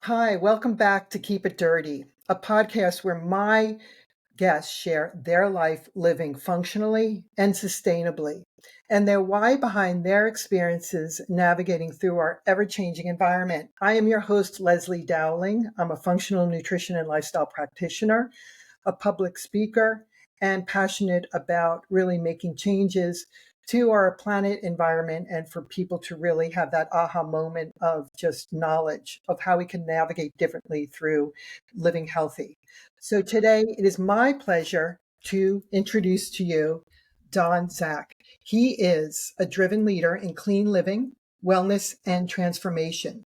Hi, welcome back to Keep It Dirty, a podcast where my guests share their life living functionally and sustainably, and their why behind their experiences navigating through our ever changing environment. I am your host, Leslie Dowling. I'm a functional nutrition and lifestyle practitioner, a public speaker, and passionate about really making changes to our planet environment and for people to really have that aha moment of just knowledge of how we can navigate differently through living healthy. So today it is my pleasure to introduce to you Donn Zauck. He is a driven leader in clean living, wellness, and transformation.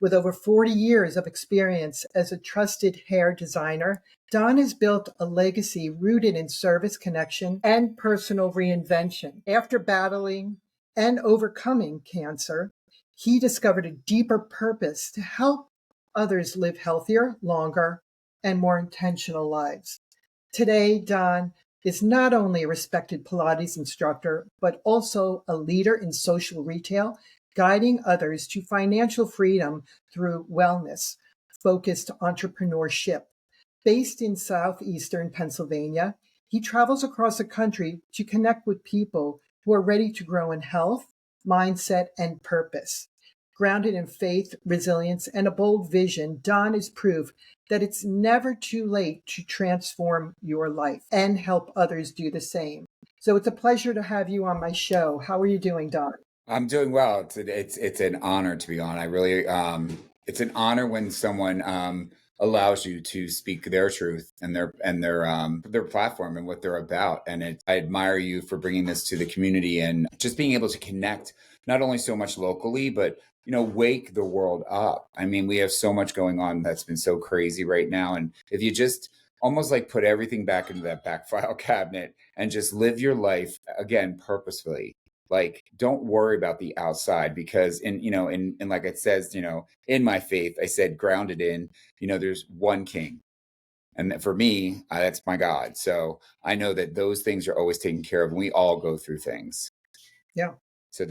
With over 40 years of experience as a trusted hair designer, Donn has built a legacy rooted in service connection and personal reinvention. After battling and overcoming cancer, he discovered a deeper purpose to help others live healthier, longer, and more intentional lives. Today, Donn is not only a respected Pilates instructor, but also a leader in social retail, guiding others to financial freedom through wellness focused entrepreneurship. Based in southeastern Pennsylvania, he travels across the country to connect with people who are ready to grow in health, mindset, and purpose. Grounded in faith, resilience, and a bold vision, Donn is proof that it's never too late to transform your life and help others do the same. So it's a pleasure to have you on my show. How are you doing, Donn? I'm doing well. It's an honor to be on. I really it's an honor when someone allows you to speak their truth and their platform and what they're about. And I admire you for bringing this to the community and just being able to connect not only so much locally, but wake the world up. I mean, we have so much going on that's been so crazy right now, and if you just almost like put everything back into that back file cabinet and just live your life again purposefully, like don't worry about the outside, because in like it says, in my faith, I said grounded in, there's one king, and that for me, that's my God. So I know that those things are always taken care of, and we all go through things. Yeah. So So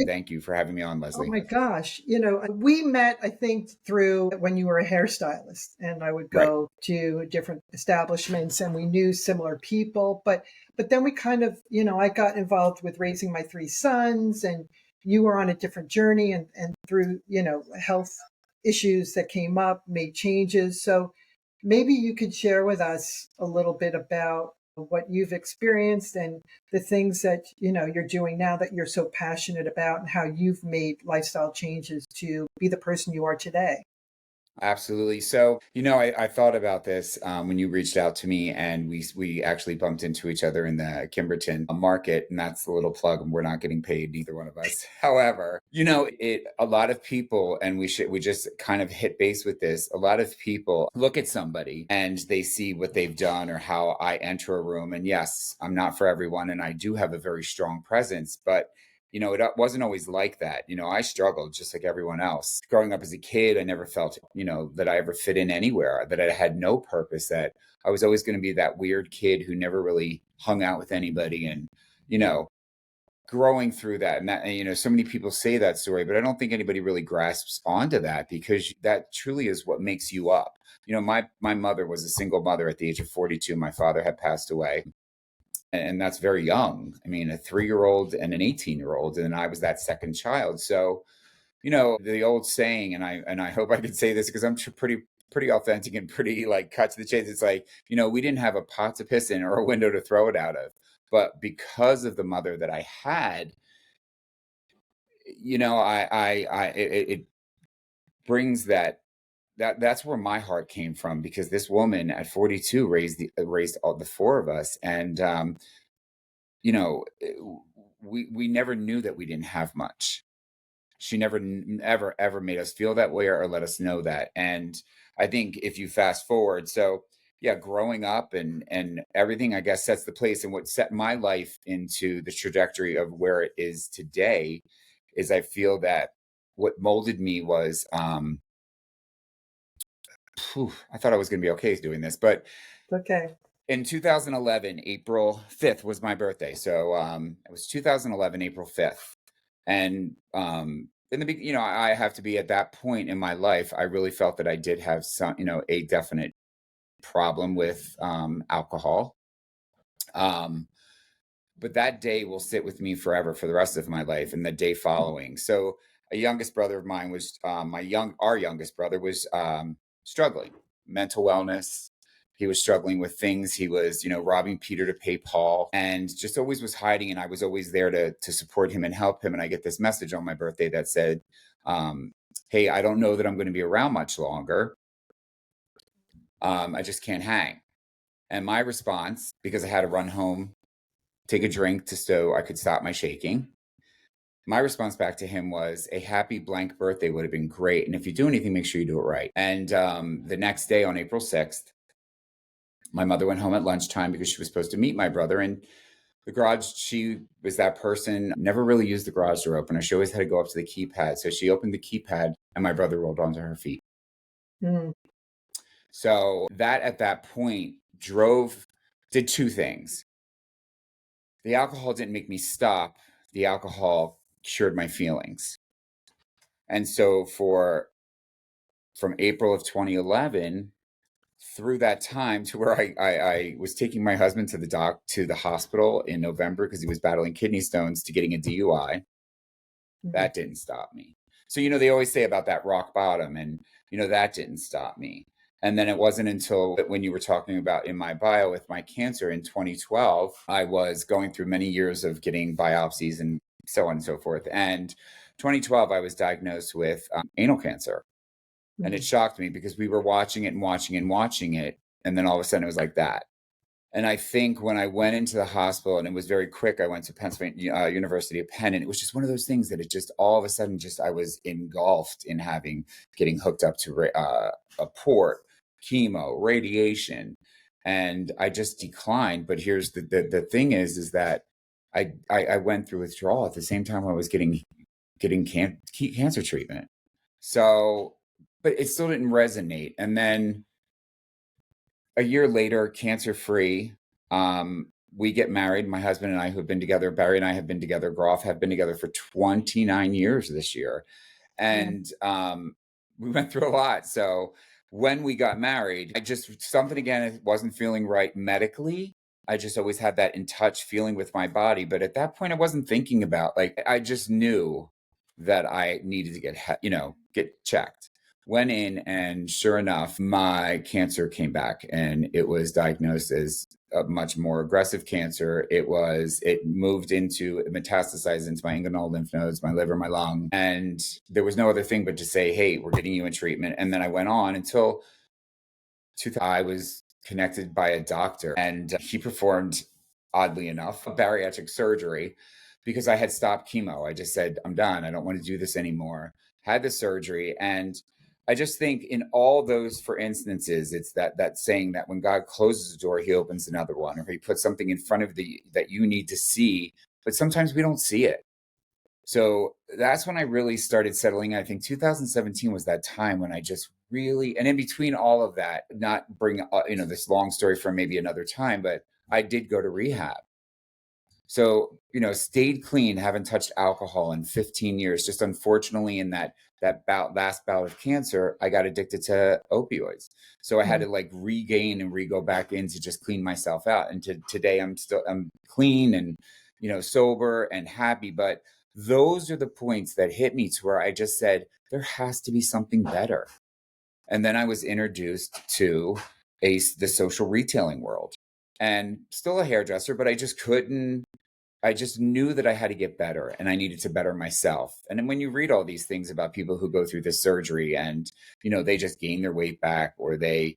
thank you for having me on, oh Leslie. my gosh. We met, I think, through when you were a hairstylist, and I would Right. go to different establishments and we knew similar people. But then we kind of, I got involved with raising my three sons, and you were on a different journey and through, health issues that came up, made changes. So maybe you could share with us a little bit about what you've experienced and the things that you're doing now that you're so passionate about, and how you've made lifestyle changes to be the person you are today. Absolutely. So, I thought about this when you reached out to me, and we actually bumped into each other in the Kimberton market, and that's the little plug. And we're not getting paid, neither one of us. However, a lot of people, and we just kind of hit base with this. A lot of people look at somebody and they see what they've done or how I enter a room, and yes, I'm not for everyone, and I do have a very strong presence, but it wasn't always like that. I struggled just like everyone else. Growing up as a kid, I never felt, that I ever fit in anywhere, that I had no purpose, that I was always going to be that weird kid who never really hung out with anybody. And, you know, growing through that, and so many people say that story, but I don't think anybody really grasps onto that, because that truly is what makes you up. My mother was a single mother at the age of 42. My father had passed away, and that's very young. I mean, a 3-year-old and an 18-year-old, and I was that second child. So, the old saying, and I hope I can say this because I'm pretty authentic and pretty like cut to the chase. It's like, we didn't have a pot to piss in or a window to throw it out of, but because of the mother that I had, it brings that's where my heart came from, because this woman at 42 raised all the four of us. And you know, eh, we never knew that we didn't have much. She never ever made us feel that way or let us know that. And I think if you fast forward, so yeah, growing up and everything, I guess, sets the place. And what set my life into the trajectory of where it is today is, I feel that what molded me was I thought I was going to be okay doing this, but Okay. in 2011, April 5th was my birthday. So it was 2011, April 5th. And in the I have to be at that point in my life. I really felt that I did have some, a definite problem with alcohol. Um, but that day will sit with me forever for the rest of my life and the day following. So a youngest brother of mine was our youngest brother was struggling mental wellness. He was struggling with things. He was, robbing Peter to pay Paul, and just always was hiding. And I was always there to support him and help him. And I get this message on my birthday that said, "Hey, I don't know that I'm going to be around much longer. I just can't hang." And my response, because I had to run home, take a drink so I could stop my shaking. My response back to him was, a happy blank birthday would have been great. And if you do anything, make sure you do it right. And the next day on April 6th, my mother went home at lunchtime because she was supposed to meet my brother. And the garage, she was that person, never really used the garage door opener. She always had to go up to the keypad. So she opened the keypad and my brother rolled onto her feet. Mm. So that at that point did two things. The alcohol didn't make me stop. The alcohol cured my feelings. And so from April of 2011 through that time to where I was taking my husband to the hospital in November because he was battling kidney stones, to getting a DUI. That didn't stop me. So, they always say about that rock bottom, and, that didn't stop me. And then it wasn't until when you were talking about in my bio with my cancer in 2012, I was going through many years of getting biopsies and so on and so forth. And 2012, I was diagnosed with anal cancer. And it shocked me because we were watching it and watching and watching it. And then all of a sudden it was like that. And I think when I went into the hospital, and it was very quick, I went to Pennsylvania University of Penn, and it was just one of those things that it just all of a sudden I was engulfed in getting hooked up to a port, chemo, radiation, and I just declined. But here's the thing is that I went through withdrawal at the same time I was getting cancer treatment. So, but it still didn't resonate. And then a year later, cancer free, we get married. My husband and I, who have been together, Barry and I have been together, Groff have been together for 29 years this year. And we went through a lot. So when we got married, something again, it wasn't feeling right medically. I just always had that in touch feeling with my body. But at that point, I wasn't thinking about, I just knew that I needed to get checked. Went in, and sure enough, my cancer came back, and it was diagnosed as a much more aggressive cancer. It metastasized into my inguinal lymph nodes, my liver, my lung. And there was no other thing but to say, hey, we're getting you in treatment. And then I went on until I was connected by a doctor, and he performed, oddly enough, a bariatric surgery because I had stopped chemo. I just said, I'm done. I don't want to do this anymore. Had the surgery. And I just think in all those, for instances, it's that saying that when God closes a door, he opens another one, or he puts something in front of that you need to see, but sometimes we don't see it. So that's when I really started settling. I think 2017 was that time when I just really, and in between all of that, not bring, this long story for maybe another time, but I did go to rehab. So, stayed clean, haven't touched alcohol in 15 years. Just unfortunately in that last bout of cancer, I got addicted to opioids. So I had to regain and go back in to just clean myself out. And today I'm clean and, sober and happy. But those are the points that hit me to where I just said, there has to be something better. And then I was introduced to the social retailing world, and still a hairdresser, but I just knew that I had to get better, and I needed to better myself. And then when you read all these things about people who go through this surgery and, they just gain their weight back, or they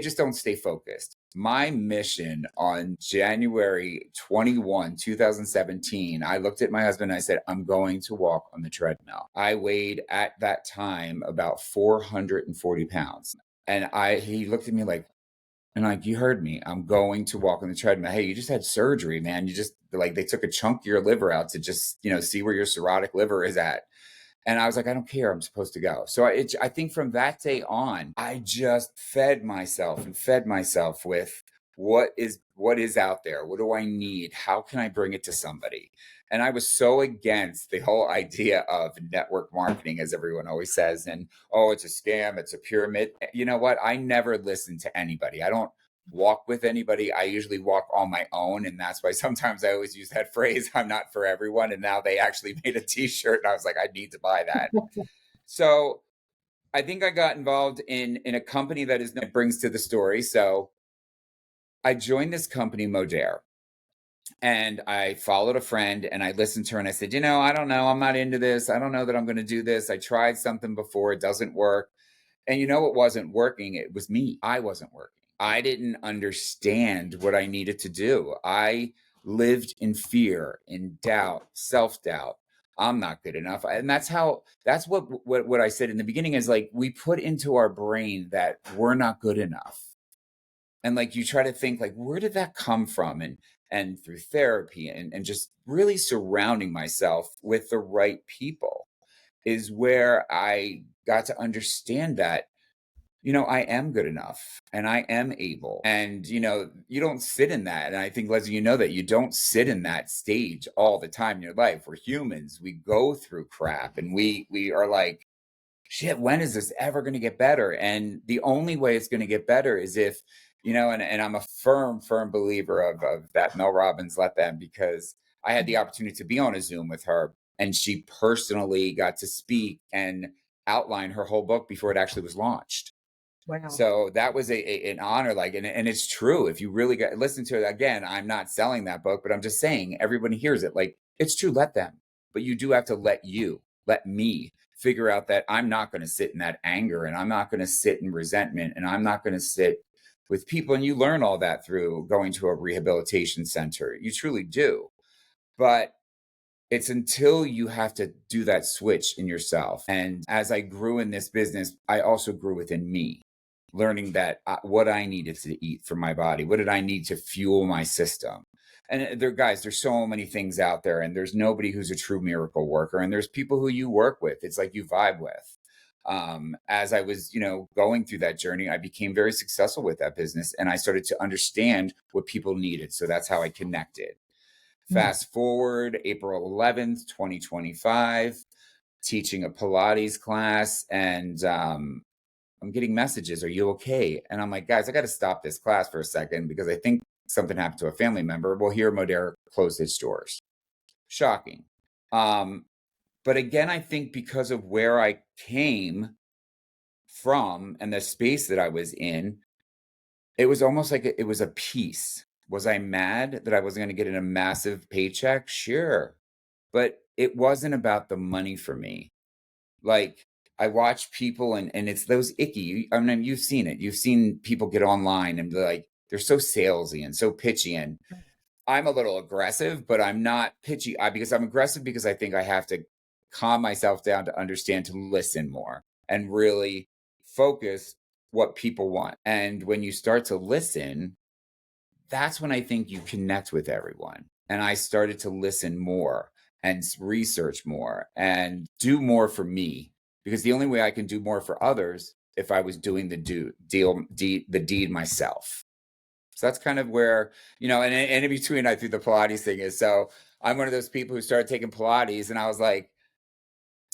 just don't stay focused. My mission on January 21, 2017, I looked at my husband and I said, I'm going to walk on the treadmill. I weighed at that time about 440 pounds. And he looked at me and you heard me, I'm going to walk on the treadmill. Hey, you just had surgery, man. You just they took a chunk of your liver out to just, see where your cirrhotic liver is at. And I was like, I don't care. I'm supposed to go. So I think from that day on, I just fed myself with what is out there. What do I need? How can I bring it to somebody? And I was so against the whole idea of network marketing, as everyone always says, and oh, it's a scam, it's a pyramid. You know what? I never listen to anybody. I don't walk with anybody. I usually walk on my own. And that's why sometimes I always use that phrase, I'm not for everyone. And now they actually made a t-shirt and I was like, I need to buy that. So I think I got involved in a company that brings to the story. So I joined this company, Modere. And I followed a friend and I listened to her and I said, I don't know. I'm not into this. I don't know that I'm going to do this. I tried something before. It doesn't work. And it wasn't working. It was me. I wasn't working. I didn't understand what I needed to do. I lived in fear, in doubt, self-doubt. I'm not good enough. And that's what I said in the beginning is like, we put into our brain that we're not good enough. And like, you try to think like, where did that come from? And through therapy and just really surrounding myself with the right people is where I got to understand that, I am good enough and I am able. And, you don't sit in that. And I think, Leslie, that you don't sit in that stage all the time in your life. We're humans. We go through crap and we are like, shit, when is this ever going to get better? And the only way it's going to get better is if, and I'm a firm believer of that Mel Robbins, let them, because I had the opportunity to be on a Zoom with her and she personally got to speak and outline her whole book before it actually was launched. Wow. So that was an honor, and it's true. If you really listen to it again, I'm not selling that book, but I'm just saying everybody hears it. Like, it's true, let them, but you do have to let me figure out that I'm not going to sit in that anger and I'm not going to sit in resentment and I'm not going to sit with people. And you learn all that through going to a rehabilitation center. You truly do. But it's until you have to do that switch in yourself. And as I grew in this business, I also grew within me, learning that what I needed to eat for my body, what did I need to fuel my system. And there's so many things out there and there's nobody who's a true miracle worker. And there's people who you work with. It's like you vibe with. As I was, going through that journey, I became very successful with that business and I started to understand what people needed. So that's how I connected. Fast forward April 11th, 2025, teaching a Pilates class and I'm getting messages, are you okay? And I'm like, guys, I got to stop this class for a second because I think something happened to a family member. Well, here Modere closed its doors. Shocking. But again, I think because of where I came from and the space that I was in, it was almost like it was a peace. Was I mad that I wasn't going to get a massive paycheck? Sure. But it wasn't about the money for me. Like, I watch people and it's those icky. I mean, you've seen it. You've seen people get online and they're so salesy and so pitchy. And I'm a little aggressive, but I'm not pitchy because I'm aggressive because I think I have to calm myself down to understand to listen more and really focus what people want. And when you start to listen, that's when I think you connect with everyone. And I started to listen more and research more and do more for me, because the only way I can do more for others if I was doing the deed myself. So that's kind of where, and in between I threw the Pilates thing is, so I'm one of those people who started taking Pilates and I was like,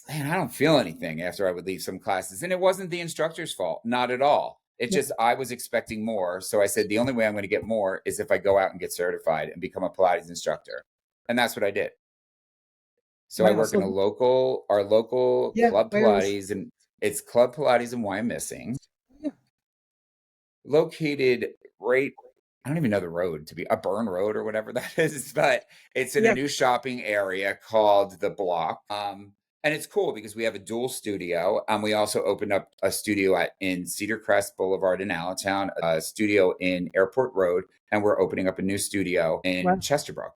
man, I don't feel anything after I would leave some classes. And it wasn't the instructor's fault, not at all. It's just, I was expecting more. So I said, the only way I'm going to get more is if I go out and get certified and become a Pilates instructor. And that's what I did. So I work in our local Club Pilates, and it's Club Pilates in Wyomissing, located right, I don't even know the road, to be a Burn Road or whatever that is, but it's in a new shopping area called The Block. And it's cool because we have a dual studio. We also opened up a studio in Cedar Crest Boulevard in Allentown, a studio in Airport Road, and we're opening up a new studio in Chesterbrook.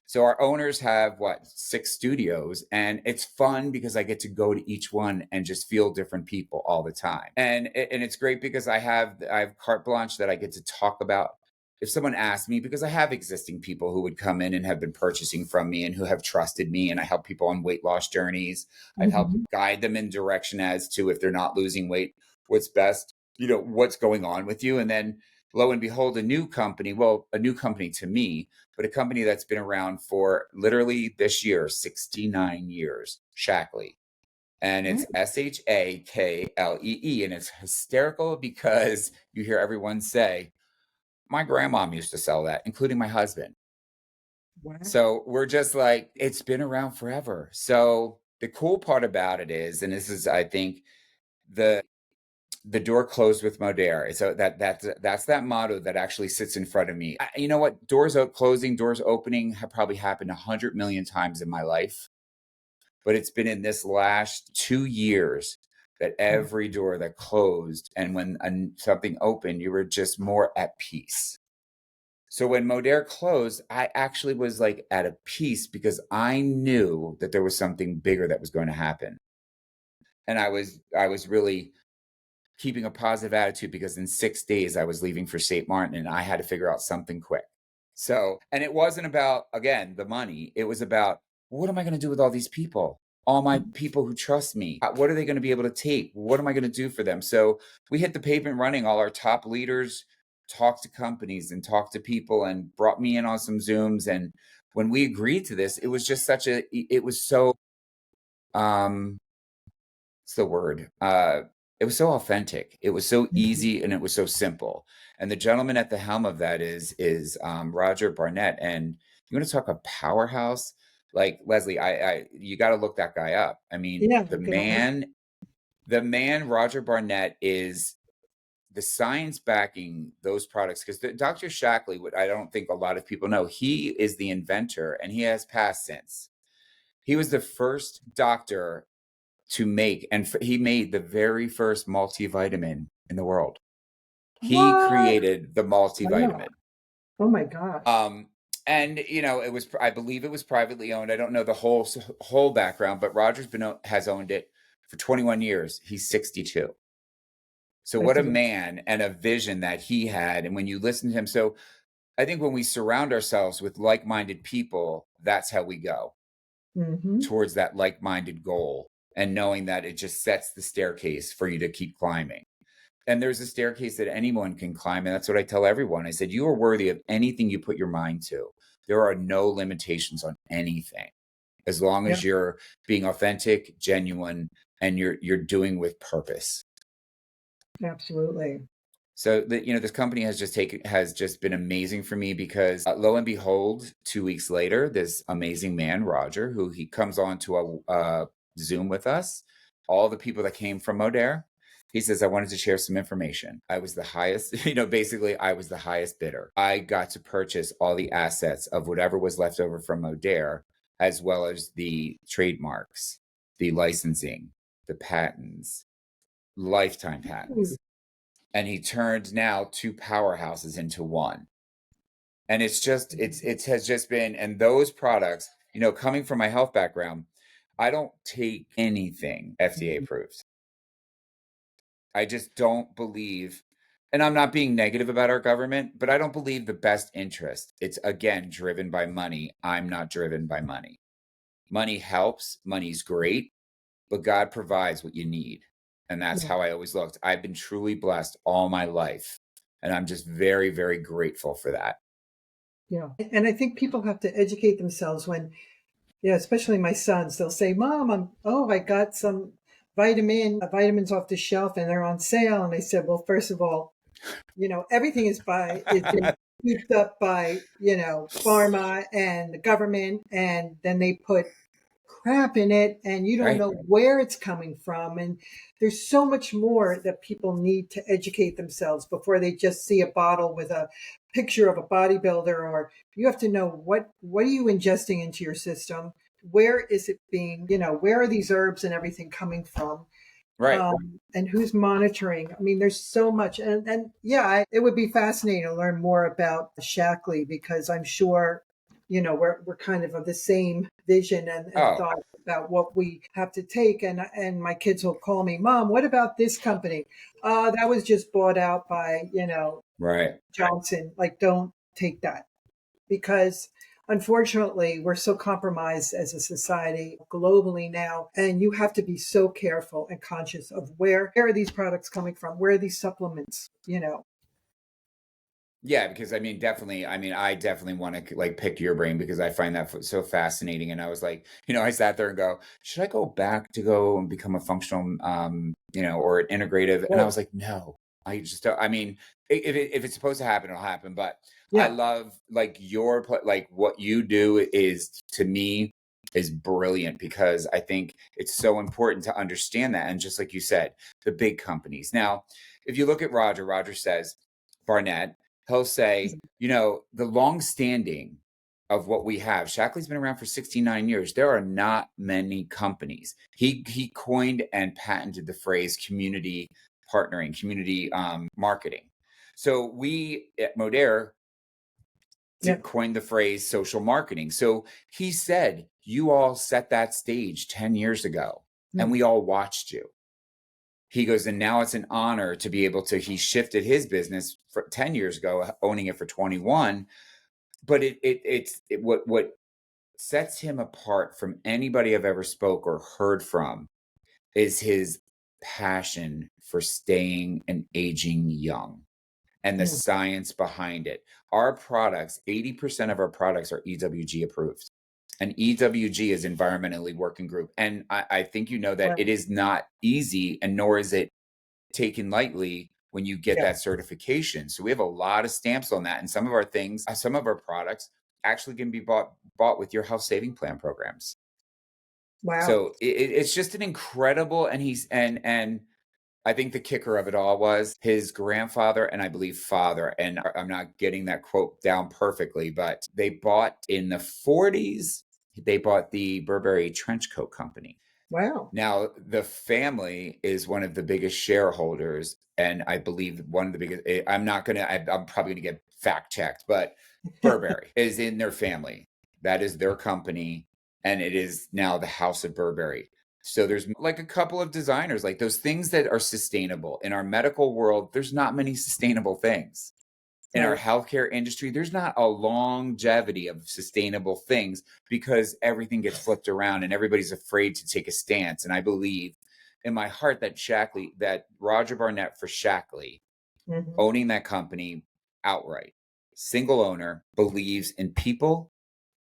So our owners have 6 studios, and it's fun because I get to go to each one and just feel different people all the time. And it's great because I have carte blanche that I get to talk about. If someone asks me, because I have existing people who would come in and have been purchasing from me and who have trusted me, and I help people on weight loss journeys. I've helped guide them in direction as to if they're not losing weight, what's best, what's going on with you. And then lo and behold, a new company to me, but a company that's been around for literally this year, 69 years, Shaklee. And it's Shaklee. And it's hysterical because you hear everyone say, my grandmom used to sell that, including my husband. Wow. So we're just like, it's been around forever. So the cool part about it is, and this is, I think, the door closed with Modere. So that's that motto that actually sits in front of me. You know what? Doors closing, doors opening have probably happened 100 million times in my life. But it's been in this last 2 years that every door that closed and when something opened, you were just more at peace. So when Modere closed, I actually was like at a peace because I knew that there was something bigger that was going to happen. And I was really keeping a positive attitude because in 6 days I was leaving for St. Martin and I had to figure out something quick. So, and it wasn't about, again, the money. It was about, what am I going to do with all these people? All my people who trust me. What are they going to be able to take? What am I going to do for them? So we hit the pavement running. All our top leaders talked to companies and talked to people and brought me in on some Zooms. And when we agreed to this, it was just it was so, what's the word? It was so authentic. It was so easy and it was so simple. And the gentleman at the helm of that is Roger Barnett. And you want to talk a powerhouse? Like Leslie, you got to look that guy up. I mean, Yeah, the man, Roger Barnett, is the science backing those products. Because Dr. Shaklee, what I don't think a lot of people know, he is the inventor, and he has passed since. He was the first doctor to make, and he made the very first multivitamin in the world. He what? created the Wow. multivitamin. Oh my gosh. And you know, I believe it was privately owned. I don't know the whole background, but has owned it for 21 years. He's 62. So what That's a amazing. man, and a vision that he had. And when you listen to him, so I think when we surround ourselves with like-minded people, that's how we go Mm-hmm. towards that like-minded goal, and knowing that it just sets the staircase for you to keep climbing. And there's a staircase that anyone can climb. And that's what I tell everyone. I said, you are worthy of anything you put your mind to. There are no limitations on anything, as long Yeah, as you're being authentic, genuine, and you're doing with purpose. absolutely. So this company has just been amazing for me because lo and behold, 2 weeks later, this amazing man, Roger, who he comes on to a Zoom with us, all the people that came from Modere, he says, I wanted to share some information. I was the highest, basically I was the highest bidder. I got to purchase all the assets of whatever was left over from Modere, as well as the trademarks, the licensing, the patents, lifetime Ooh. patents. And he turned now two powerhouses into one. And it has just been, and those products, coming from my health background, I don't take anything FDA approved. I just don't believe, and I'm not being negative about our government, but I don't believe the best interest. It's again driven by money. I'm not driven by money. Money helps, money's great, but God provides what you need. And that's Yeah, how I always looked. I've been truly blessed all my life. And I'm just very, very grateful for that. yeah. And I think people have to educate themselves when, yeah, especially my sons, they'll say, Mom, I got some vitamins off the shelf and they're on sale. And I said, well, first of all, everything is it's been scooped up by, pharma and the government, and then they put crap in it and you don't Right. know where it's coming from. And there's so much more that people need to educate themselves before they just see a bottle with a picture of a bodybuilder. Or you have to know what are you ingesting into your system? Where is it being, where are these herbs and everything coming from? Right. And who's monitoring? I mean, there's so much, and yeah, it would be fascinating to learn more about Shackley, because I'm sure, we're kind of the same vision and Oh, thought about what we have to take. And my kids will call me, Mom, what about this company? That was just bought out by right. Johnson. Like, don't take that, because unfortunately we're so compromised as a society globally now, and you have to be so careful and conscious of where are these products coming from, where are these supplements. Yeah, because I mean, definitely. I mean, I definitely want to like pick your brain because I find that so fascinating. And I was like, I sat there and go, should I go back to go and become a functional, or an integrative? And I Right. was like, no, I just don't. I mean, if it's supposed to happen, it'll happen. But I Yeah. love like like what you do is to me is brilliant because I think it's so important to understand that. And just like you said, the big companies. Now, if you look at Roger says, Barnett, he'll say, the long standing of what we have, Shackley's been around for 69 years. There are not many companies. He coined and patented the phrase community partnering, community marketing. So we at Modere Yeah. coined the phrase social marketing. So he said, you all set that stage 10 years ago and Mm. we all watched you. He goes, and now it's an honor to be able to, he shifted his business for 10 years ago, owning it for 21. But what sets him apart from anybody I've ever spoke or heard from is his passion for staying and aging young and the Mm. science behind it. Our products, 80% of our products are EWG approved. And EWG is Environmentally Working Group. And I think that Wow. it is not easy, and nor is it taken lightly when you get Yeah. that certification. So we have a lot of stamps on that. And some of our things, some of our products actually can be bought with your health saving plan programs. Wow. So it's just an incredible, and and I think the kicker of it all was his grandfather and I believe father, and I'm not getting that quote down perfectly, but they bought in the 40s, they bought the Burberry trench coat company. Wow. Now, the family is one of the biggest shareholders, and I believe one of the biggest. I'm probably going to get fact checked, but Burberry is in their family. That is their company, and it is now the House of Burberry. So there's like a couple of designers, like those things that are sustainable. In our medical world, there's not many sustainable things. In our Right. healthcare industry, there's not a longevity of sustainable things because everything gets flipped around and everybody's afraid to take a stance. And I believe in my heart that Roger Barnett for Shackley, Hmm. owning that company outright, single owner, believes in people,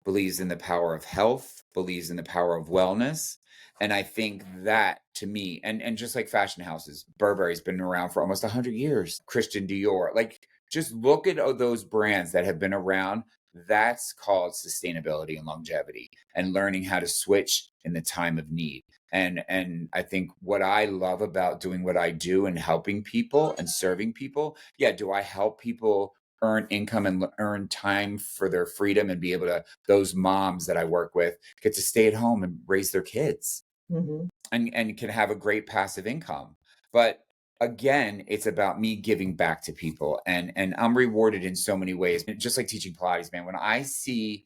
believes in the power of health, believes in the power of wellness. And I think that to me, and just like fashion houses, Burberry's been around for almost 100 years, Christian Dior, like just look at those brands that have been around. That's called sustainability and longevity and learning how to switch in the time of need. And I think what I love about doing what I do and helping people and serving people, yeah, do I help people earn income and earn time for their freedom and be able to, those moms that I work with get to stay at home and raise their kids Hmm. and can have a great passive income. But again, it's about me giving back to people, and I'm rewarded in so many ways. Just like teaching Pilates, man, when I see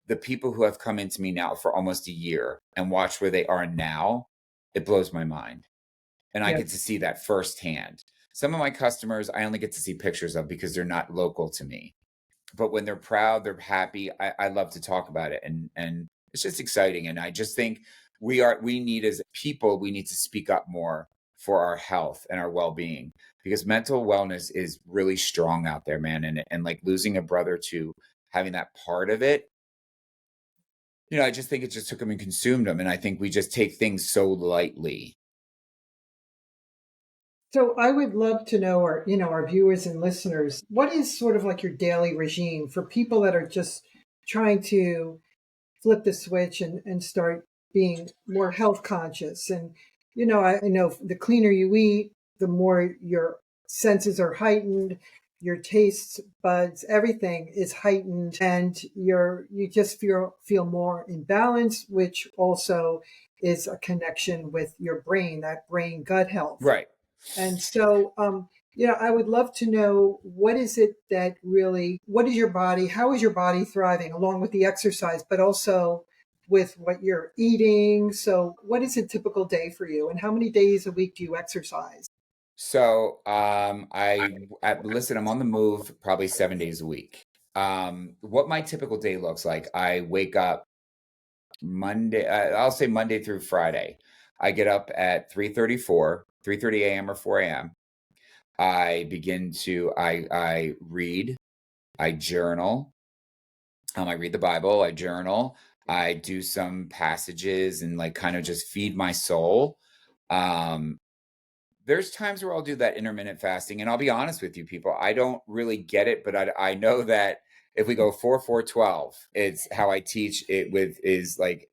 the people who have come into me now for almost a year and watch where they are now, it blows my mind. And I Yeah. get to see that firsthand. Some of my customers I only get to see pictures of because they're not local to me. But when they're proud, they're happy. I love to talk about it, and it's just exciting. And I just think we need as people, we need to speak up more for our health and our well-being because mental wellness is really strong out there, man. And like losing a brother to having that part of it, I just think it just took him and consumed him. And I think we just take things so lightly. So I would love to know our viewers and listeners, what is sort of like your daily regime for people that are just trying to flip the switch and start being more health conscious. And, I know the cleaner you eat, the more your senses are heightened, your taste buds, everything is heightened, and you just feel more in balance, which also is a connection with your brain, that brain gut health. Right. And so, I would love to know what is it that really, what is your body, how is your body thriving along with the exercise, but also with what you're eating? So, what is a typical day for you, and how many days a week do you exercise? So, listen, I'm on the move probably 7 days a week. What my typical day looks like, I wake up Monday, I'll say Monday through Friday. I get up at 3:30 a.m. or 4 a.m. I read, I journal. I read the Bible, I journal, I do some passages and like kind of just feed my soul. Um, there's times where I'll do that intermittent fasting, and I'll be honest with you, people, I don't really get it, but I know that if we go 4-4-12, it's how I teach it with is like,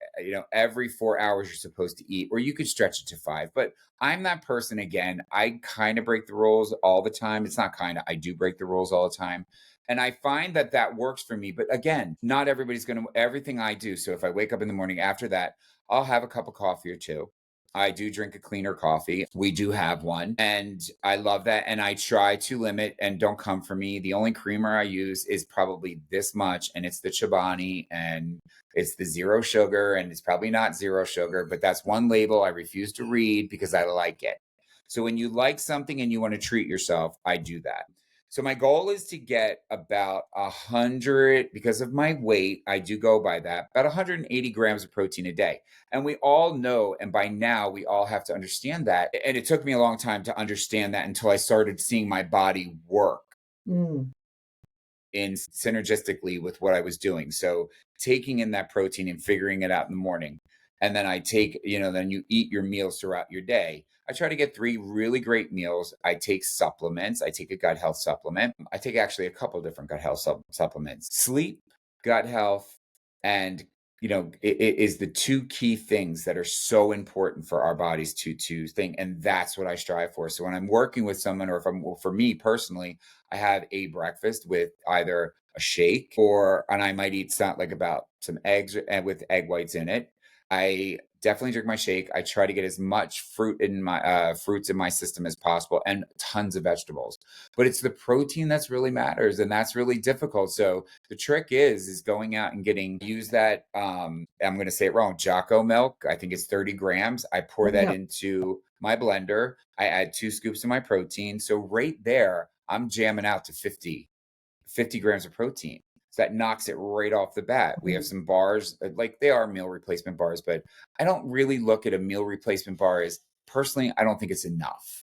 every 4 hours you're supposed to eat, or you could stretch it to five. But I'm that person again. I kind of break the rules all the time. It's not kind of, I do break the rules all the time. And I find that that works for me. But again, not everybody's going to, everything I do. So if I wake up in the morning after that, I'll have a cup of coffee or two. I do drink a cleaner coffee. We do have one, and I love that. And I try to limit, and don't come for me. The only creamer I use is probably this much, and it's the Chobani, and it's the zero sugar, and it's probably not zero sugar, but that's one label I refuse to read because I like it. So when you like something and you want to treat yourself, I do that. So my goal is to get about 100, because of my weight, I do go by that, about 180 grams of protein a day. And we all know, and by now we all have to understand that. And it took me a long time to understand that until I started seeing my body work Mm. in synergistically with what I was doing. So taking in that protein and figuring it out in the morning. And then I take, then you eat your meals throughout your day. I try to get 3 really great meals. I take supplements. I take a gut health supplement. I take actually a couple different gut health supplements. Sleep, gut health, and it is the 2 key things that are so important for our bodies to think, and that's what I strive for. So when I'm working with someone, or if I'm, for me personally, I have a breakfast with either a shake, and I might eat about some eggs and with egg whites in it. I definitely drink my shake. I try to get as much fruits in my system as possible, and tons of vegetables. But it's the protein that's really matters, and that's really difficult. So the trick is going out and use that. I'm going to say it wrong. Jocko milk. I think it's 30 grams. I pour that Yeah. into my blender. I add 2 scoops of my protein. So right there, I'm jamming out to 50 grams of protein. So that knocks it right off the bat. We have some bars, like they are meal replacement bars, but I don't really look at a meal replacement bar as, personally, I don't think it's enough.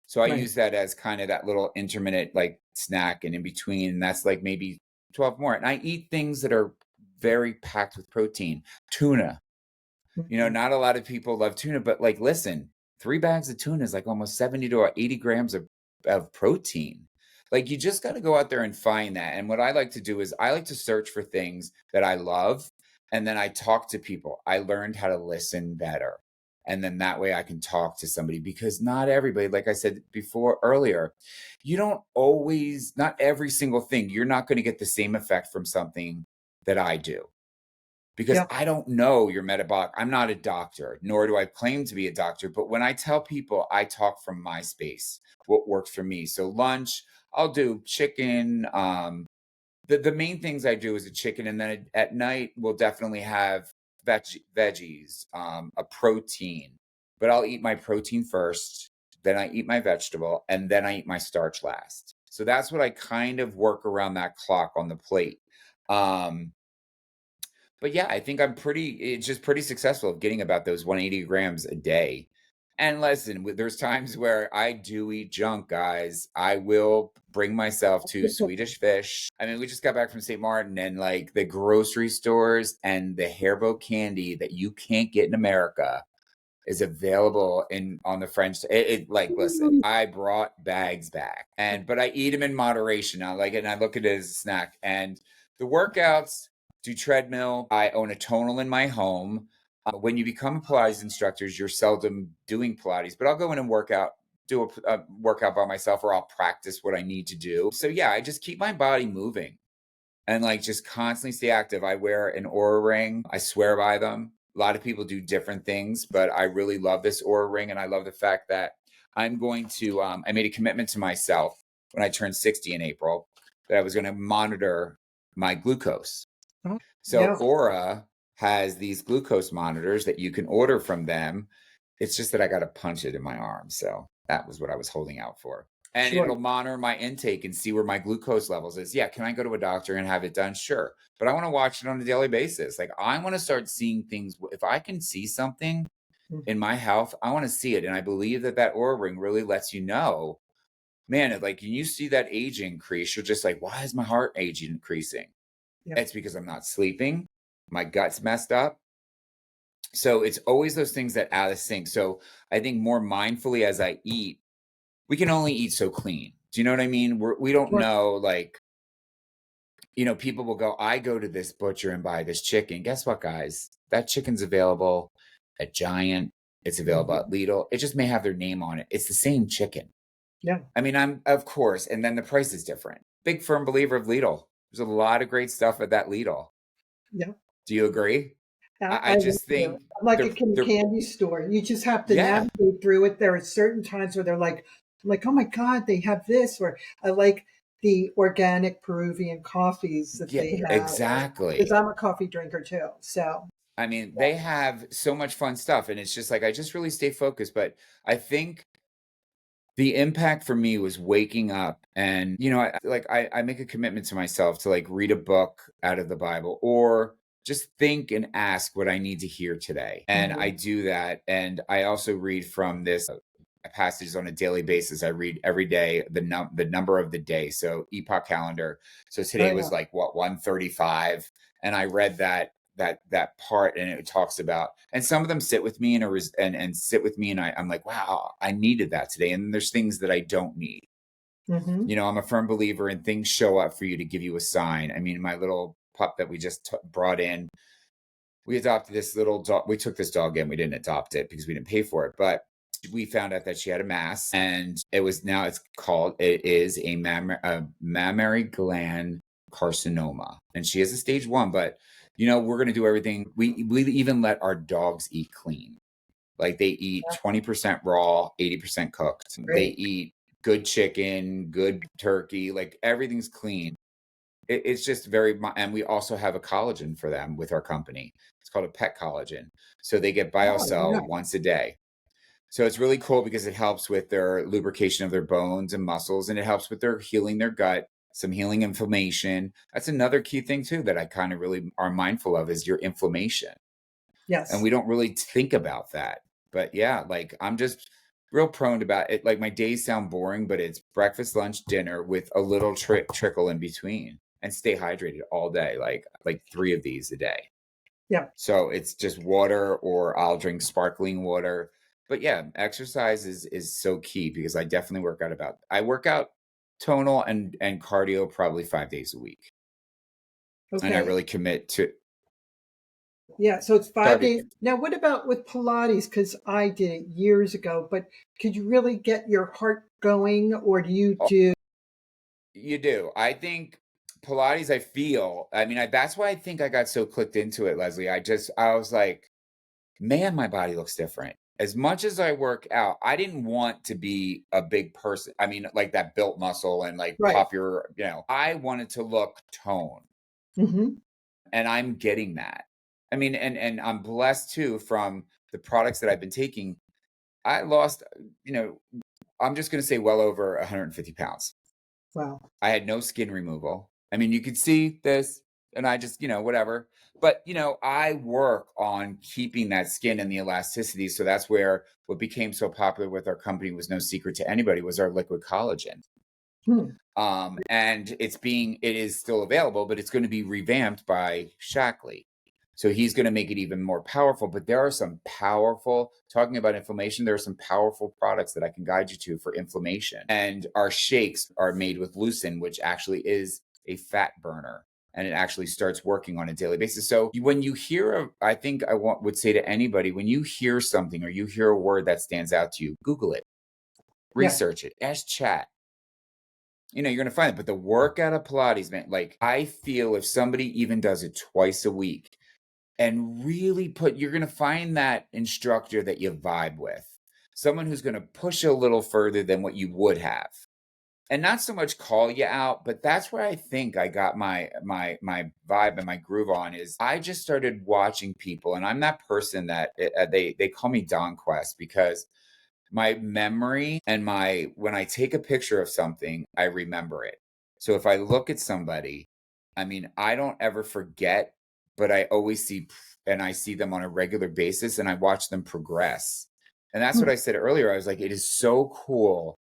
So I Right. use that as kind of that little intermittent like snack, and in between, that's like maybe 12 more. And I eat things that are very packed with protein. Tuna. Mhm. Not a lot of people love tuna, but like, listen, 3 bags of tuna is like almost 70 to 80 grams of protein. Like, you just got to go out there and find that. And what I like to do is I like to search for things that I love. And then I talk to people. I learned how to listen better. And then that way I can talk to somebody, because not everybody, like I said before earlier, not every single thing, you're not going to get the same effect from something that I do, because Yeah. I don't know your metabolic. I'm not a doctor, nor do I claim to be a doctor. But when I tell people, I talk from my space, what works for me. So lunch, I'll do chicken. The main things I do is a chicken, and then at night we'll definitely have veggies, a protein. But I'll eat my protein first, then I eat my vegetable, and then I eat my starch last. So that's what I kind of work around that clock on the plate. But yeah, I think it's just pretty successful of getting about those 180 grams a day. And listen, there's times where I do eat junk, guys. I will bring myself to Swedish Fish. I mean, we just got back from St. Martin, and like the grocery stores and the Haribo candy that you can't get in America is available on the French. Like, listen, I brought bags back, but I eat them in moderation. I like it, and I look at it as a snack. And the workouts, do treadmill. I own a tonal in my home. When you become a Pilates instructor, you're seldom doing Pilates, but I'll go in and do a workout by myself, or I'll practice what I need to do. So yeah, I just keep my body moving and like just constantly stay active. I wear an Aura ring. I swear by them. A lot of people do different things, but I really love this Aura ring. And I love the fact that I'm going to, I made a commitment to myself when I turned 60 in April, that I was going to monitor my glucose. Oh, So yeah. Aura has these glucose monitors that you can order from them. It's just that I got to punch it in my arm. So that was what I was holding out for. And Sure. it'll monitor my intake and see where my glucose levels is. Yeah, can I go to a doctor and have it done? Sure. But I want to watch it on a daily basis. Like, I want to start seeing things. If I can see something Mhm. in my health, I want to see it. And I believe that Aura ring really lets you know man, like when you see that age increase, you're just like, why is my heart age increasing? Yeah. It's because I'm not sleeping. My gut's messed up. So it's always those things that out of sync. So I think more mindfully as I eat, we can only eat so clean. Do you know what I mean? We don't Right. know, like, people will go, I go to this butcher and buy this chicken. Guess what, guys? That chicken's available at Giant. It's available Mhm. at Lidl. It just may have their name on it. It's the same chicken. Yeah. I mean, of course, and then the price is different. Big firm believer of Lidl. There's a lot of great stuff at that Lidl. Yeah. Do you agree? I I just do. think I'm like a they're candy store. You just have to yeah, navigate through it. There are certain times where they're like, oh my God, they have this. Or I like the organic Peruvian coffees that yeah, they have. Because exactly. I'm a coffee drinker too. So, I mean, they have so much fun stuff, and it's just like I just really stay focused. But I think the impact for me was waking up and, I make a commitment to myself to like read a book out of the Bible or just think and ask what I need to hear today. And I mhm. do that. And I also read from this passages on a daily basis. I read every day the number of the day. So epoch calendar. So Oh today yeah. was like what 135, and I read that part, and it talks about, and some of them sit with me and sit with me, and I'm like, wow, I needed that today. And there's things that I don't need. Hmm. I'm a firm believer in things show up for you to give you a sign. I mean, my little pup that we just brought in, we adopted this little dog. We took this dog in. We didn't adopt it because we didn't pay for it, but we found out that she had a mass, and it is a mammary gland carcinoma, and she has a stage 1. But we're going to do everything. We even let our dogs eat clean. Like they eat 20% raw, 80% cooked. They Great. eat good chicken, good turkey, like everything's clean. It's just and we also have a collagen for them with our company. It's called a pet collagen. So they get Oh, yeah. BioCell once a day. So it's really cool because it helps with their lubrication of their bones and muscles, and it helps with their healing their gut, some healing inflammation. That's another key thing too that I kind of really are mindful of is your inflammation. And Yes. we don't really think about that. But yeah, like I'm just real prone about it. Like my days sound boring, but it's breakfast, lunch, dinner with a little trickle in between, and stay hydrated all day, like 3 of these a day. Yeah. So it's just water, or I'll drink sparkling water. But yeah, exercise is so key because I work out tonal and cardio probably 5 days a week. And I Okay. really commit to Yeah. So it's 5 days. cardio. Now, what about with Pilates? Because I did it years ago, but could you really get your heart going, or do you do? You do. I think Pilates, that's why I think I got so clicked into it, Leslie. I was like, man, my body looks different. As much as I work out, I didn't want to be a big person. I mean, like that built muscle and like Right. pop I wanted to look toned, Hmm. and I'm getting that. I mean, and I'm blessed too from the products that I've been taking. I lost, you know, I'm just going to say well over 150 pounds. Wow. I had no skin removal. I mean, you could see this, and I just, whatever. But, I work on keeping that skin and the elasticity. So that's where what became so popular with our company was no secret to anybody was our liquid collagen. Hmm. And it is still available, but it's going to be revamped by Shackley. So he's going to make it even more powerful. But there are some talking about inflammation, there are some powerful products that I can guide you to for inflammation. And our shakes are made with leucin, which actually is a fat burner. And it actually starts working on a daily basis. So when you I think would say to anybody, when you hear something or you hear a word that stands out to you, Google it, Yeah. research it, ask chat. You're going to find it. But the workout of Pilates, man, like I feel if somebody even does it twice a week and really you're going to find that instructor that you vibe with, someone who's going to push a little further than what you would have. And not so much call you out, but that's where I think I got my vibe and my groove on is I just started watching people, and I'm that person that they call me Don Quest because my memory and when I take a picture of something, I remember it. So if I look at somebody, I mean, I don't ever forget, but I always I see them on a regular basis, and I watch them progress. And that's what Hmm. I said earlier. I was like, it is so cool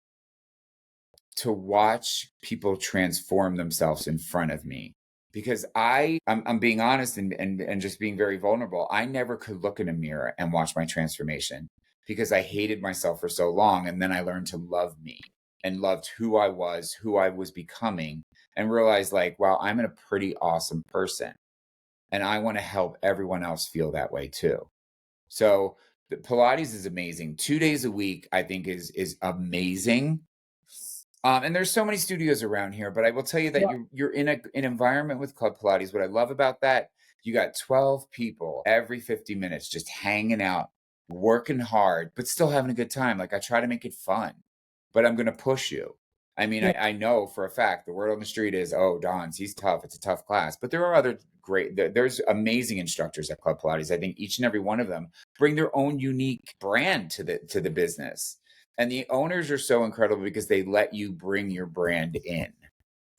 to watch people transform themselves in front of me. Because I'm being honest and just being very vulnerable. I never could look in a mirror and watch my transformation because I hated myself for so long. And then I learned to love me and loved who I was becoming, and realized like, wow, I'm a pretty awesome person. And I want to help everyone else feel that way too. So the Pilates is amazing. 2 days a week, I think is amazing. And there's so many studios around here, but I will tell you that Yeah. you're in an environment with Club Pilates. What I love about that, you got 12 people every 50 minutes just hanging out, working hard, but still having a good time. Like I try to make it fun, but I'm going to push you. I mean, Yeah. I know for a fact the word on the street is, oh, Don's, he's tough. It's a tough class. But there are other there's amazing instructors at Club Pilates. I think each and every one of them bring their own unique brand to the business. And the owners are so incredible because they let you bring your brand in,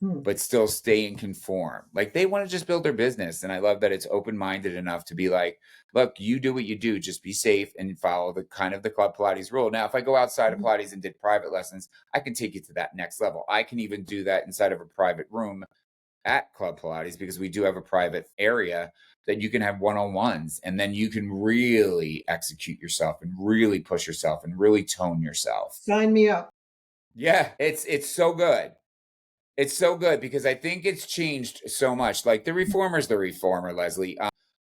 Hmm. but still stay and conform. Like they want to just build their business. And I love that it's open-minded enough to be like, look, you do what you do, just be safe and follow the kind of the Club Pilates rule. Now, if I go outside of Pilates and did private lessons, I can take you to that next level. I can even do that inside of a private room at Club Pilates because we do have a private area that you can have one-on-ones, and then you can really execute yourself and really push yourself and really tone yourself. Sign me up. Yeah, it's so good. It's so good because I think it's changed so much. Like the reformer's the reformer, Leslie.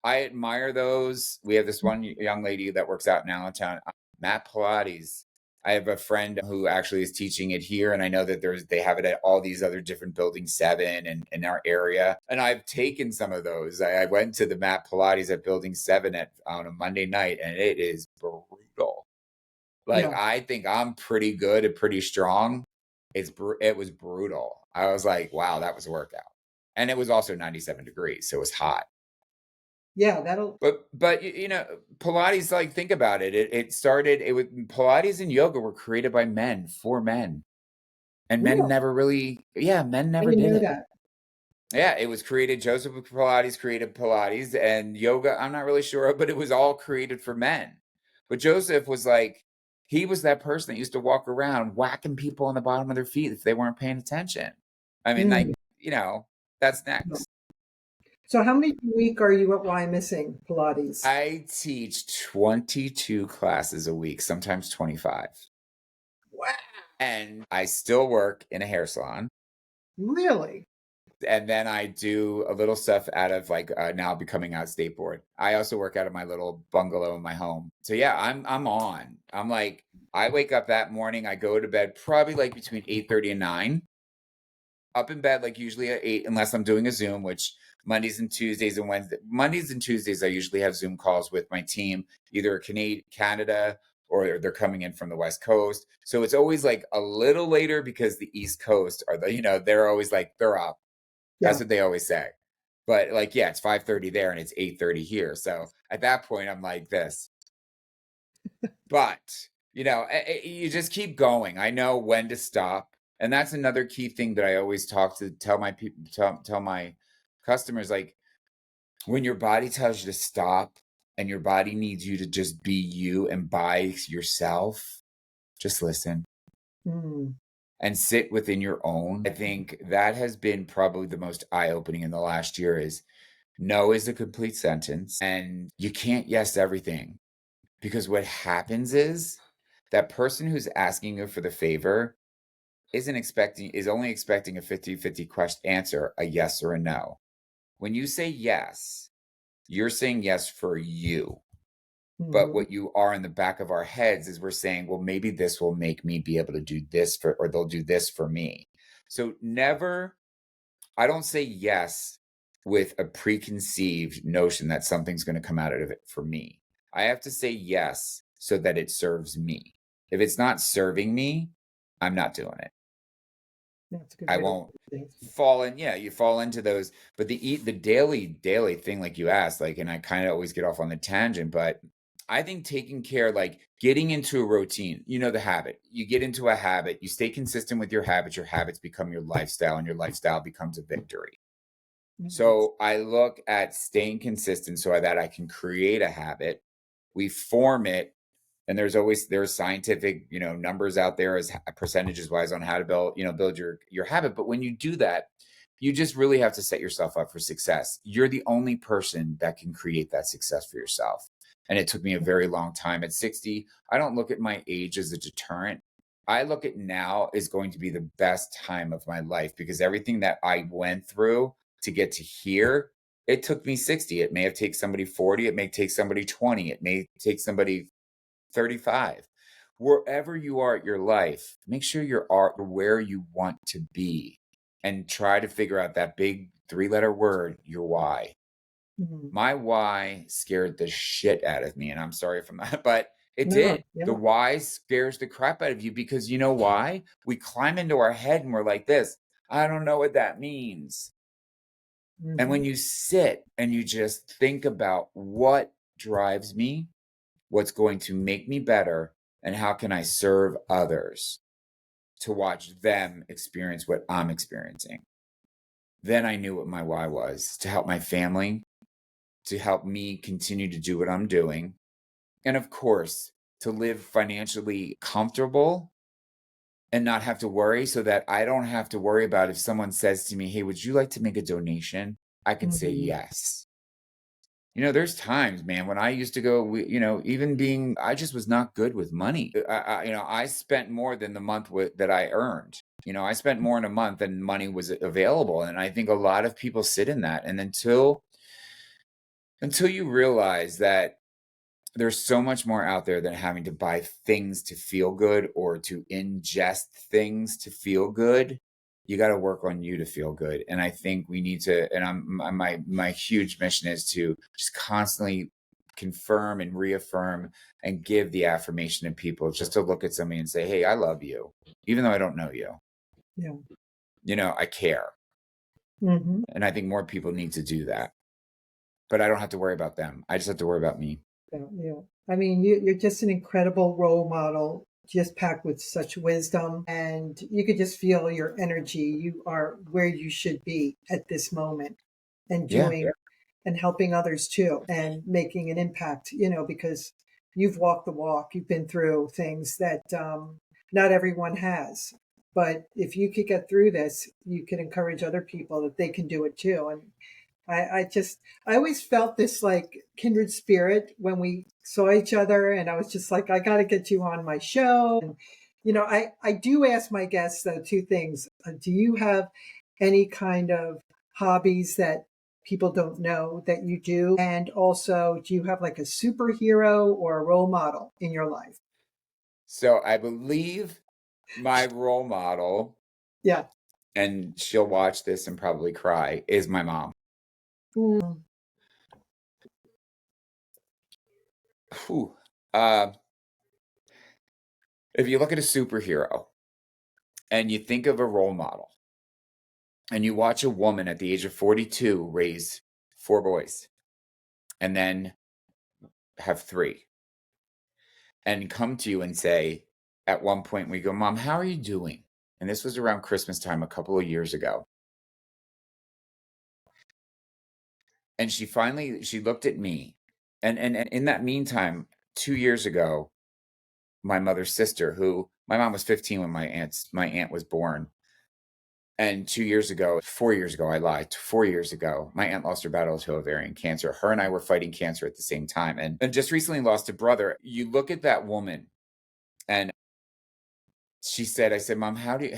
I admire those. We have this one young lady that works out in Allentown, Matt Pilates. I have a friend who actually is teaching it here, and I know that they have it at all these other different building 7 and in our area. And I've taken some of those. I went to the Matt Pilates at building 7 on a Monday night, and it is brutal. Like Yeah. I think I'm pretty good and pretty strong. It was brutal. I was like, wow, that was a workout. And it was also 97 degrees, so it was hot. Yeah. That'll. But you know, Pilates, like think about it. It started it with Pilates and yoga were created by men for men. And men Real. never really, yeah, men I never didn't did know it. that. Yeah, it was created. Joseph Pilates created Pilates, and yoga, I'm not really sure, but it was all created for men. But Joseph was like, he was that person that used to walk around whacking people on the bottom of their feet if they weren't paying attention. I mean, like, Mm. that's Yeah. next. So, how many a week are you at Why Missing Pilates? I teach 22 classes a week, sometimes 25. Wow. And I still work in a hair salon. Really? And then I do a little stuff out of like now becoming out skateboard. I also work out of my little bungalow in my home. So yeah, I'm on. I'm like I wake up that morning, I go to bed probably like between 8:30 and 9. Up in bed like usually at 8 unless I'm doing a Zoom, which Mondays and Tuesdays and Wednesdays. Mondays and Tuesdays I usually have Zoom calls with my team, either Canada or they're coming in from the West Coast. So it's always like a little later because the East Coast are they're always like they're up. That's Yeah. what they always say. But like, yeah, it's 5:30 there and it's 8:30 here. So at that point, I'm like this. But you just keep going. I know when to stop, and that's another key thing that I always tell my people, tell my customers, like when your body tells you to stop, and your body needs you to just be you and by yourself, just listen Mm. and sit within your own. I think that has been probably the most eye-opening in the last year is no is a complete sentence, and you can't yes everything because what happens is that person who's asking you for the favor is only expecting a 50-50 question answer, a yes or a no. When you say yes, you're saying yes for you. But Mhm. what you are in the back of our heads is we're saying, well, maybe this will make me be able to do this or they'll do this for me. So I don't say yes with a preconceived notion that something's going to come out of it for me. I have to say yes so that it serves me. If it's not serving me, I'm not doing it. That's a good I way to look won't at things. you fall into those, but the daily thing like you asked, like, and I kind of always get off on the tangent, but I think taking care, like getting into a routine, the habit, you get into a habit, you stay consistent with your habits become your lifestyle and your lifestyle becomes a victory. Yes. So I look at staying consistent so that I can create a habit. We form it And there's scientific, numbers out there as percentages wise on how to build your habit. But when you do that, you just really have to set yourself up for success. You're the only person that can create that success for yourself. And it took me a very long time. At 60, I don't look at my age as a deterrent. I look at now is going to be the best time of my life, because everything that I went through to get to here, it took me 60. It may have taken somebody 40. It may take somebody 20. It may take somebody 35. Wherever you are at your life, make sure you're where you want to be, and try to figure out that big 3-letter word, your why. Mhm. My why scared the shit out of me, and I'm sorry for that, but it Yeah, did. yeah. The why scares the crap out of you, because you know why? We climb into our head and we're like this, I don't know what that means. And when Mhm. you sit and you just think about what drives me, what's going to make me better, and how can I serve others to watch them experience what I'm experiencing, then I knew what my why was: to help my family, to help me continue to do what I'm doing, and of course, to live financially comfortable and not have to worry, so that I don't have to worry about if someone says to me, "Hey, would you like to make a donation?" I can say Mhm. yes. There's times, man, when I used to go, even being, I just was not good with money. I spent more than the month that I earned. I spent more in a month than money was available. And I think a lot of people sit in that. And until you realize that there's so much more out there than having to buy things to feel good or to ingest things to feel good. You got to work on you to feel good. And I think we need to, and my huge mission is to just constantly confirm and reaffirm and give the affirmation to people, just to look at somebody and say, "Hey, I love you, even though I don't know you. Yeah. I care." Mhm. And I think more people need to do that. But I don't have to worry about them. I just have to worry about me. Yeah, yeah. I mean, you're just an incredible role model, just packed with such wisdom, and you could just feel your energy. You are where you should be at this moment, and Yeah. doing and helping others too, and making an impact, because you've walked the walk, you've been through things that not everyone has. But if you could get through this, you can encourage other people that they can do it too. And I always felt this like kindred spirit when we saw each other, and I was just like, I got to get you on my show. And, I do ask my guests though, two things. Do you have any kind of hobbies that people don't know that you do? And also, do you have like a superhero or a role model in your life? So I believe my role model, Yeah. and she'll watch this and probably cry, is my mom. Mm. Whew. Uh, if you look at a superhero and you think of a role model, and you watch a woman at the age of 42 raise 4 boys and then have 3, and come to you and say, at one point we go, "Mom, how are you doing?" And this was around Christmas time a couple of years ago. And she looked at me, and in that meantime, 2 years ago, my mother's sister, who my mom was 15 when my aunt was born. And 2 years ago, 4 years ago, I lied. 4 years ago, my aunt lost her battle to ovarian cancer. Her and I were fighting cancer at the same time, and just recently lost a brother. You look at that woman, and I said, "Mom, how do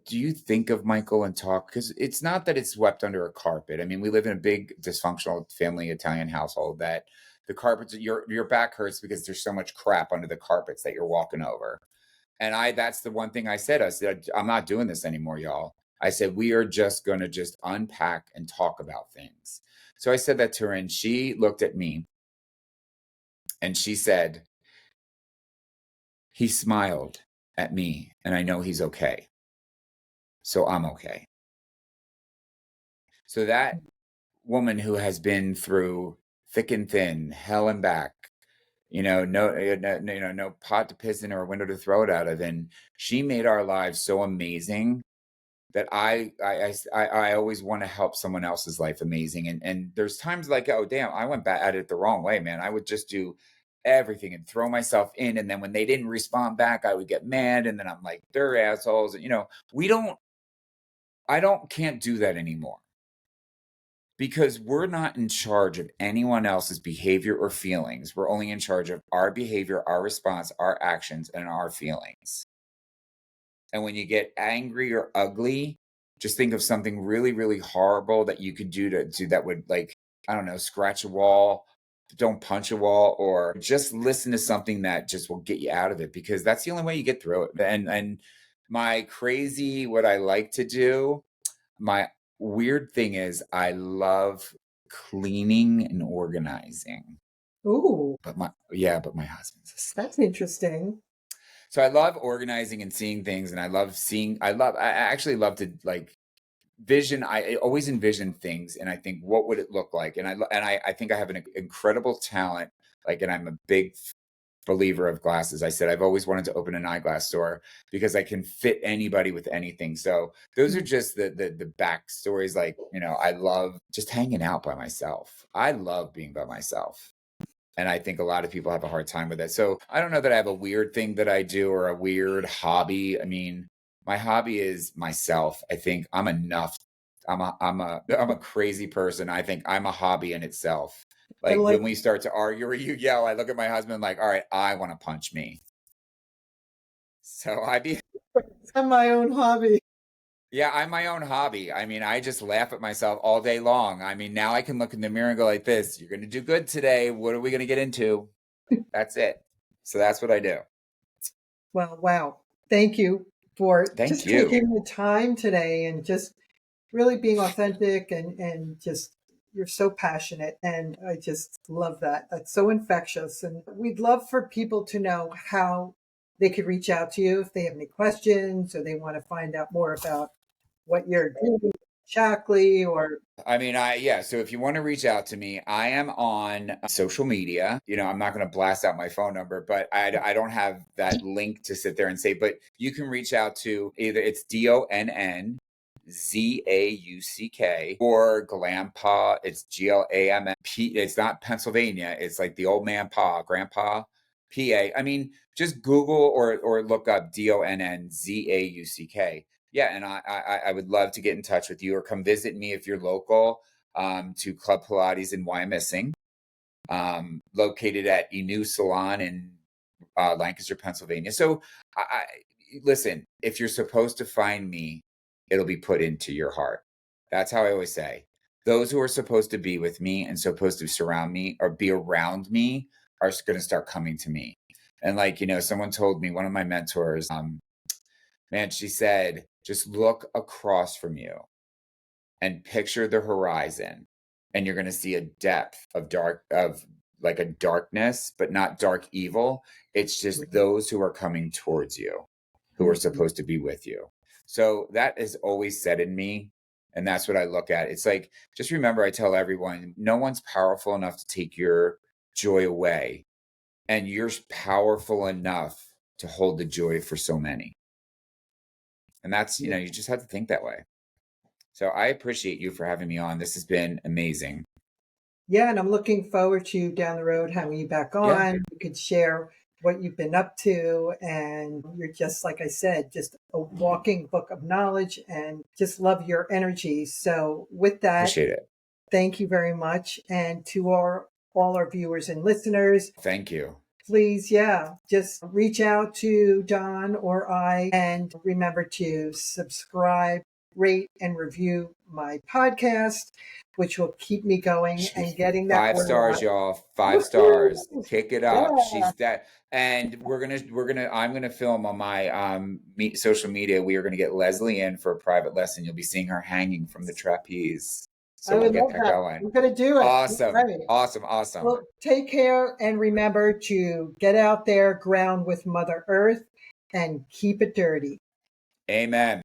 you think of Michael and talk?" Because it's not that it's swept under a carpet. I mean, we live in a big dysfunctional family Italian household that the carpets, your back hurts because there's so much crap under the carpets that you're walking over. And that's the one thing I said. I said, "I'm not doing this anymore, y'all." I said, "We are just going to just unpack and talk about things." So I said that to her, and she looked at me and she said, "He smiled at me, and I know he's okay. So I'm okay." So that woman who has been through thick and thin, hell and back, no pot to piss in or a window to throw it out of, and she made our lives so amazing that I always want to help someone else's life amazing. And there's times like, oh damn, I went back at it the wrong way, man. I would just do everything and throw myself in. And then when they didn't respond back, I would get mad. And then I'm like, they're assholes. And, can't do that anymore because we're not in charge of anyone else's behavior or feelings. We're only in charge of our behavior, our response, our actions, and our feelings. And when you get angry or ugly, just think of something really, really horrible that you could do that would, like, I don't know, scratch a wall, don't punch a wall, or just listen to something that just will get you out of it, because that's the only way you get through it. And what I like to do, my weird thing is I love cleaning and organizing. Ooh, But my husband's asleep. that's interesting. So I love organizing and seeing things, and I actually love to, like, I always envision things, and I think, what would it look like? And I think I have an incredible talent, like, and I'm a big believer of glasses. I said I've always wanted to open an eyeglass store because I can fit anybody with anything. So those are just the backstories. Like, I love just hanging out by myself. I love being by myself. And I think a lot of people have a hard time with it. So I don't know that I have a weird thing that I do or a weird hobby. I mean, my hobby is myself. I think I'm enough. I'm a crazy person. I think I'm a hobby in itself. Like, when we start to argue or you yell, I look at my husband like, all right, I want to punch me. So I'm my own hobby. Yeah, I'm my own hobby. I mean, I just laugh at myself all day long. I mean, now I can look in the mirror and go like this: you're going to do good today. What are we going to get into? That's it. So that's what I do. Well, wow. Thank you for Thank just you. taking the time today and just really being authentic, and just, you're so passionate, and I just love that. That's so infectious. And we'd love for people to know how they could reach out to you if they have any questions or they want to find out more about what you're doing, Shackley, or I mean, so if you want to reach out to me, I am on social media. I'm not going to blast out my phone number, but I don't have that link to sit there and say, but you can reach out to either, it's DONN Zauck, or Glampa. It's GLAMP. It's not Pennsylvania. It's like the old man grandpa, PA. I mean, just Google or look up DONN Zauck. Yeah, and I would love to get in touch with you, or come visit me if you're local, to Club Pilates in Wyomissing, located at Inu Salon in Lancaster, Pennsylvania. So listen, if you're supposed to find me, it'll be put into your heart. That's how I always say. Those who are supposed to be with me and supposed to surround me or be around me are going to start coming to me. And, like, someone told me, one of my mentors, man, she said, just look across from you and picture the horizon, and you're going to see a depth of like a darkness, but not dark evil. It's just those who are coming towards you, who are supposed to be with you. So that is always said in me. And that's what I look at. It's like, just remember, I tell everyone, no one's powerful enough to take your joy away. And you're powerful enough to hold the joy for so many. And that's, you just have to think that way. So I appreciate you for having me on. This has been amazing. Yeah, and I'm looking forward to down the road having you back on. Yeah. You could share what you've been up to, and you're just, like I said, just a walking book of knowledge, and just love your energy. So with that, Appreciate it. Thank you very much. And to all our viewers and listeners, thank you. Please, just reach out to Donn or I, and remember to subscribe, rate, and review my podcast, which will keep me going and getting that 5 stars, y'all. 5 stars. Kick it up. Yeah. She's that. And I'm gonna film on my social media. We are gonna get Leslie in for a private lesson. You'll be seeing her hanging from the trapeze. So we'll get that going. We're going to do it. Awesome. Right. Awesome. Well, take care, and remember to get out there, ground with Mother Earth, and keep it dirty. Amen.